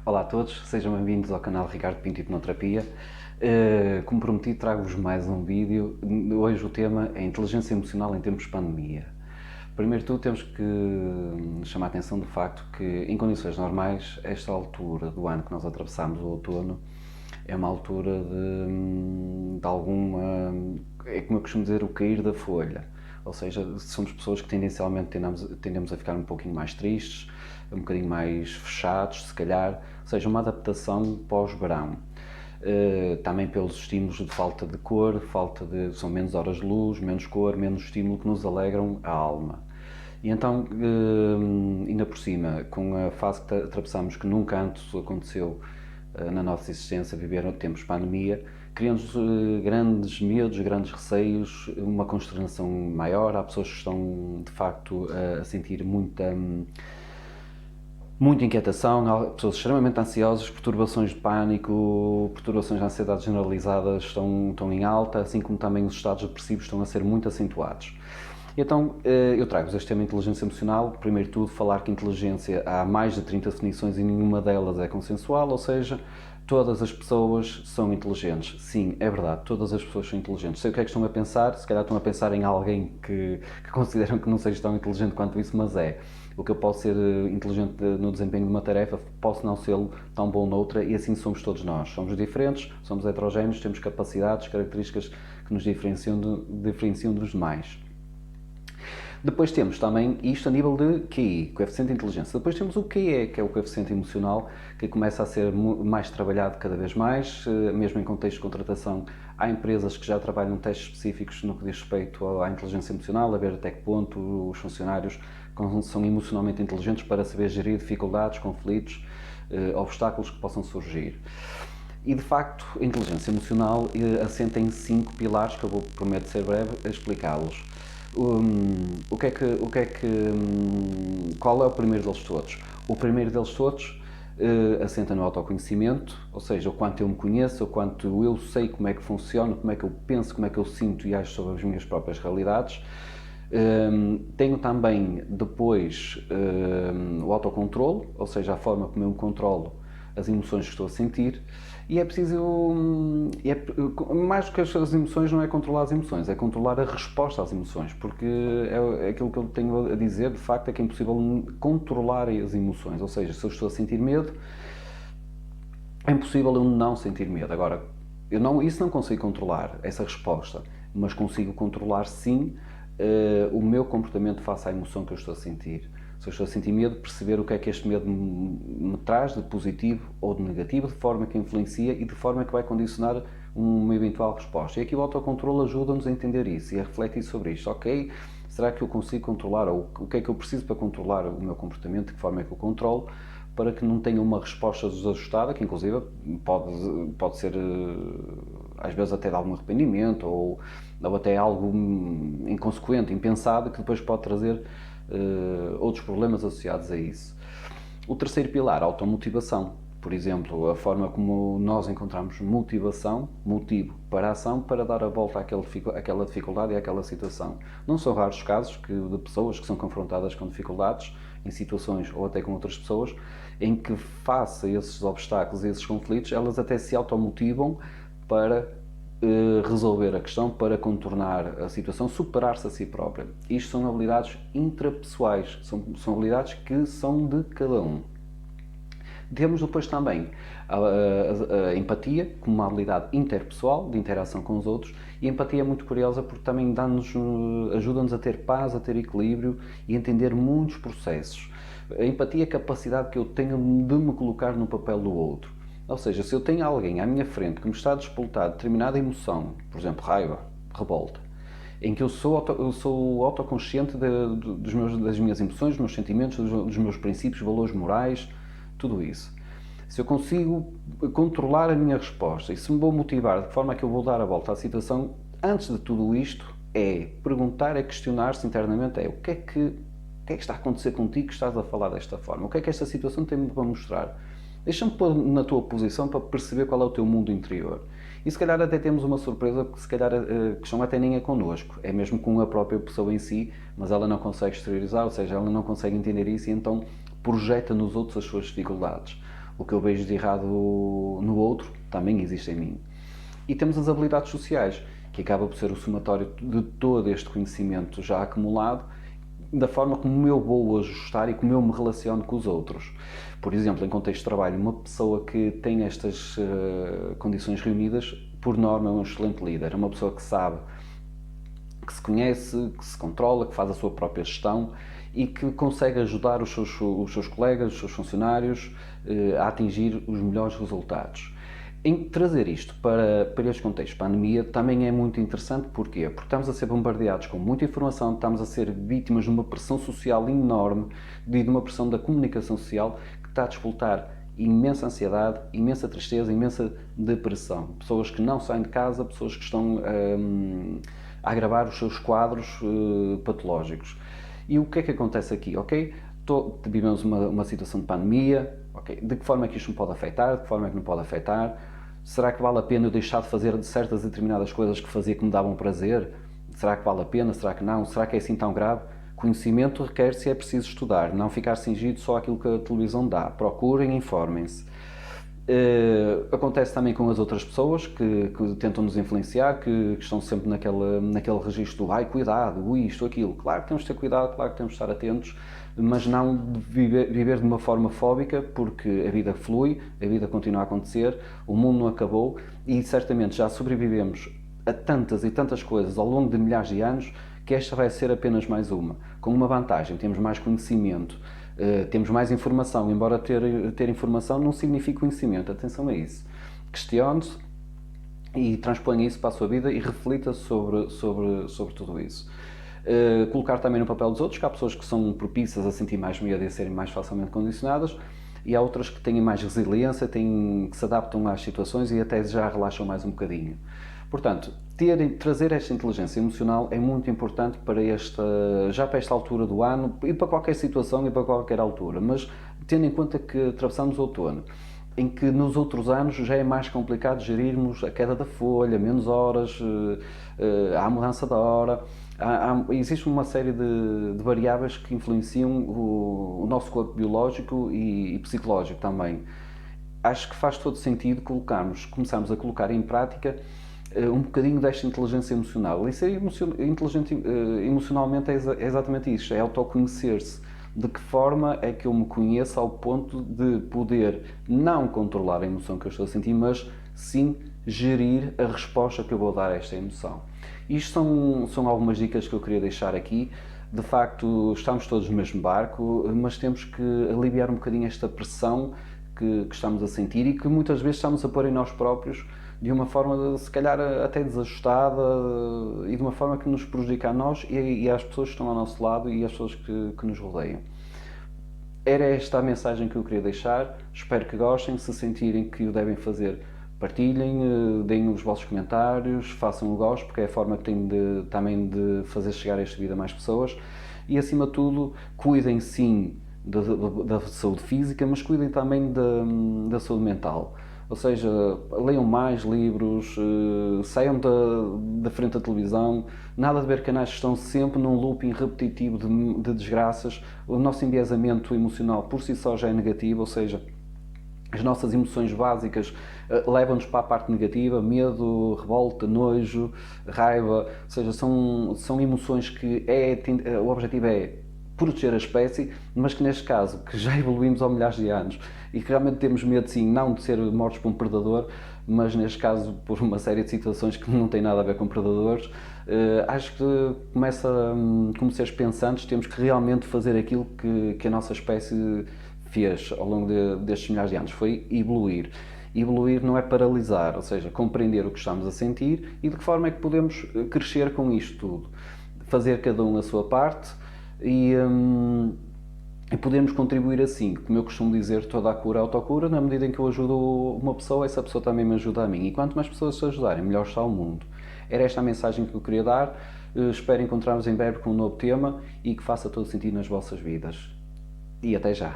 Olá a todos, sejam bem-vindos ao canal Ricardo Pinto Hipnoterapia. Como prometido, trago-vos mais um vídeo. Hoje o tema é inteligência emocional em tempos de pandemia. Primeiro de tudo, temos que chamar a atenção do facto que, em condições normais, esta altura do ano que nós atravessamos, o outono, é uma altura de alguma, é como eu costumo dizer, o cair da folha. Ou seja, somos pessoas que tendencialmente tendemos a ficar um pouquinho mais tristes, um bocadinho mais fechados, se calhar, ou seja, uma adaptação pós-verão. Também pelos estímulos de falta de cor, são menos horas de luz, menos cor, menos estímulo que nos alegram a alma. E então, ainda por cima, com a fase que atravessamos, que nunca antes aconteceu na nossa existência, viver tempos de pandemia, criamos grandes medos, grandes receios, uma consternação maior. Há pessoas que estão, de facto, a sentir muita inquietação, há pessoas extremamente ansiosas, perturbações de pânico, perturbações de ansiedade generalizadas estão em alta, assim como também os estados depressivos estão a ser muito acentuados. Então, eu trago-vos este tema de inteligência emocional. Primeiro de tudo, falar que inteligência há mais de 30 definições e nenhuma delas é consensual, ou seja, todas as pessoas são inteligentes. Sim, é verdade, todas as pessoas são inteligentes. Sei o que é que estão a pensar, se calhar estão a pensar em alguém que consideram que não seja tão inteligente quanto isso, mas é. O que eu posso ser inteligente no desempenho de uma tarefa, posso não ser tão bom noutra, e assim somos todos nós. Somos diferentes, somos heterogéneos, temos capacidades, características que nos diferenciam dos demais. Depois temos também isto a nível de QI, coeficiente de inteligência. Depois temos o QE, que é o coeficiente emocional, que começa a ser mais trabalhado cada vez mais, mesmo em contexto de contratação. Há empresas que já trabalham testes específicos no que diz respeito à inteligência emocional, a ver até que ponto os funcionários são emocionalmente inteligentes para saber gerir dificuldades, conflitos, obstáculos que possam surgir. E, de facto, a inteligência emocional assenta em 5 pilares, que eu prometo ser breve a explicá-los. Qual é o primeiro deles todos? O primeiro deles todos assenta no autoconhecimento, ou seja, o quanto eu me conheço, o quanto eu sei como é que funciona, como é que eu penso, como é que eu sinto e acho sobre as minhas próprias realidades. Tenho também depois o autocontrole, ou seja, a forma como eu me controlo as emoções que estou a sentir. E é preciso, mais do que as emoções, não é controlar as emoções, é controlar a resposta às emoções, porque é aquilo que eu tenho a dizer, de facto, é que é impossível controlar as emoções. Ou seja, se eu estou a sentir medo, é impossível eu não sentir medo. Agora, isso não consigo controlar, essa resposta, mas consigo controlar, sim, o meu comportamento face à emoção que eu estou a sentir. Se eu estou a sentir medo, perceber o que é que este medo me traz de positivo ou de negativo, de forma que influencia e de forma que vai condicionar uma eventual resposta. E aqui o autocontrole ajuda-nos a entender isso e a refletir sobre isto. Ok, será que eu consigo controlar, ou o que é que eu preciso para controlar o meu comportamento, de que forma é que eu controlo, para que não tenha uma resposta desajustada, que inclusive pode ser, às vezes, até de algum arrependimento, ou até algo inconsequente, impensado, que depois pode trazer outros problemas associados a isso. O terceiro pilar, a automotivação. Por exemplo, a forma como nós encontramos motivo para a ação, para dar a volta àquela dificuldade e àquela situação. Não são raros os casos de pessoas que são confrontadas com dificuldades em situações ou até com outras pessoas, em que, face a esses obstáculos e esses conflitos, elas até se automotivam para resolver a questão, para contornar a situação, superar-se a si própria. Isto são habilidades intrapessoais, são habilidades que são de cada um. Temos depois também a empatia, como uma habilidade interpessoal, de interação com os outros, e a empatia é muito curiosa porque também ajuda-nos a ter paz, a ter equilíbrio e a entender muitos processos. A empatia é a capacidade que eu tenho de me colocar no papel do outro. Ou seja, se eu tenho alguém à minha frente que me está a despoltar determinada emoção, por exemplo, raiva, revolta, em que eu sou autoconsciente das minhas emoções, dos meus sentimentos, dos meus princípios, valores morais, tudo isso. Se eu consigo controlar a minha resposta e se me vou motivar de forma que eu vou dar a volta à situação, antes de tudo isto, é perguntar, é questionar-se internamente, o que é que está a acontecer contigo que estás a falar desta forma? O que é que esta situação tem-me para mostrar? Deixa-me pôr na tua posição para perceber qual é o teu mundo interior. E se calhar até temos uma surpresa, que se calhar a questão até nem é connosco, é mesmo com a própria pessoa em si, mas ela não consegue exteriorizar, ou seja, ela não consegue entender isso e então projeta nos outros as suas dificuldades. O que eu vejo de errado no outro também existe em mim. E temos as habilidades sociais, que acaba por ser o somatório de todo este conhecimento já acumulado, da forma como eu vou ajustar e como eu me relaciono com os outros. Por exemplo, em contexto de trabalho, uma pessoa que tem estas condições reunidas, por norma, é um excelente líder. É uma pessoa que sabe, que se conhece, que se controla, que faz a sua própria gestão e que consegue ajudar os seus colegas, os seus funcionários a atingir os melhores resultados. Em trazer isto para este contexto de pandemia também é muito interessante, porquê? Porque estamos a ser bombardeados com muita informação, estamos a ser vítimas de uma pressão social enorme, de uma pressão da comunicação social que está a disputar imensa ansiedade, imensa tristeza, imensa depressão. Pessoas que não saem de casa, pessoas que estão a agravar os seus quadros patológicos. E o que é que acontece aqui? Ok, vivemos uma situação de pandemia, okay, de que forma é que isto me pode afetar, de que forma é que não pode afetar? Será que vale a pena eu deixar de fazer certas determinadas coisas que fazia que me davam prazer? Será que vale a pena? Será que não? Será que é assim tão grave? Conhecimento requer-se, é preciso estudar, não ficar cingido só àquilo que a televisão dá. Procurem, informem-se. Acontece também com as outras pessoas que tentam nos influenciar, que estão sempre naquele registro do ai, cuidado, isto, aquilo. Claro que temos de ter cuidado, claro que temos de estar atentos, mas não de viver de uma forma fóbica, porque a vida flui, a vida continua a acontecer, o mundo não acabou e certamente já sobrevivemos a tantas e tantas coisas ao longo de milhares de anos que esta vai ser apenas mais uma. Com uma vantagem, temos mais conhecimento, temos mais informação, embora ter informação não significa conhecimento, atenção a isso. Questione-se e transponha isso para a sua vida e reflita sobre tudo isso. Colocar também no papel dos outros, que há pessoas que são propícias a sentir mais medo e a serem mais facilmente condicionadas, e há outras que têm mais resiliência, que se adaptam às situações e até já relaxam mais um bocadinho. Portanto, trazer esta inteligência emocional é muito importante já para esta altura do ano e para qualquer situação e para qualquer altura, mas tendo em conta que atravessamos o outono, em que nos outros anos já é mais complicado gerirmos a queda da folha, menos horas, há a mudança da hora, existe uma série de variáveis que influenciam o nosso corpo biológico e psicológico também. Acho que faz todo sentido começarmos a colocar em prática um bocadinho desta inteligência emocional. E ser inteligente emocionalmente é exatamente isso, é autoconhecer-se. De que forma é que eu me conheço ao ponto de poder não controlar a emoção que eu estou a sentir, mas sim gerir a resposta que eu vou dar a esta emoção. Isto são algumas dicas que eu queria deixar aqui. De facto, estamos todos no mesmo barco, mas temos que aliviar um bocadinho esta pressão que estamos a sentir e que muitas vezes estamos a pôr em nós próprios de uma forma, se calhar, até desajustada e de uma forma que nos prejudica a nós e às pessoas que estão ao nosso lado e às pessoas que nos rodeiam. Era esta a mensagem que eu queria deixar. Espero que gostem. Se sentirem que o devem fazer, partilhem, deem os vossos comentários, façam o gosto, porque é a forma que tenho também de fazer chegar esta vida a mais pessoas. E, acima de tudo, cuidem sim da saúde física, mas cuidem também da saúde mental. Ou seja, leiam mais livros, saiam da frente da televisão, nada de ver canais que estão sempre num looping repetitivo de desgraças. O nosso enviesamento emocional por si só já é negativo, ou seja, as nossas emoções básicas levam-nos para a parte negativa, medo, revolta, nojo, raiva, ou seja, são emoções que o objetivo é proteger a espécie, mas que neste caso, que já evoluímos há milhares de anos e que realmente temos medo, sim, não de ser mortos por um predador, mas neste caso por uma série de situações que não têm nada a ver com predadores, acho que como seres pensantes, temos que realmente fazer aquilo que a nossa espécie fez ao longo destes milhares de anos, foi evoluir. Evoluir não é paralisar, ou seja, compreender o que estamos a sentir e de que forma é que podemos crescer com isto tudo. Fazer cada um a sua parte e podemos contribuir assim, como eu costumo dizer, toda a cura é autocura, na medida em que eu ajudo uma pessoa, essa pessoa também me ajuda a mim. E quanto mais pessoas se ajudarem, melhor está o mundo. Era esta a mensagem que eu queria dar. Espero encontrar-vos em breve com um novo tema e que faça todo sentido nas vossas vidas. E até já!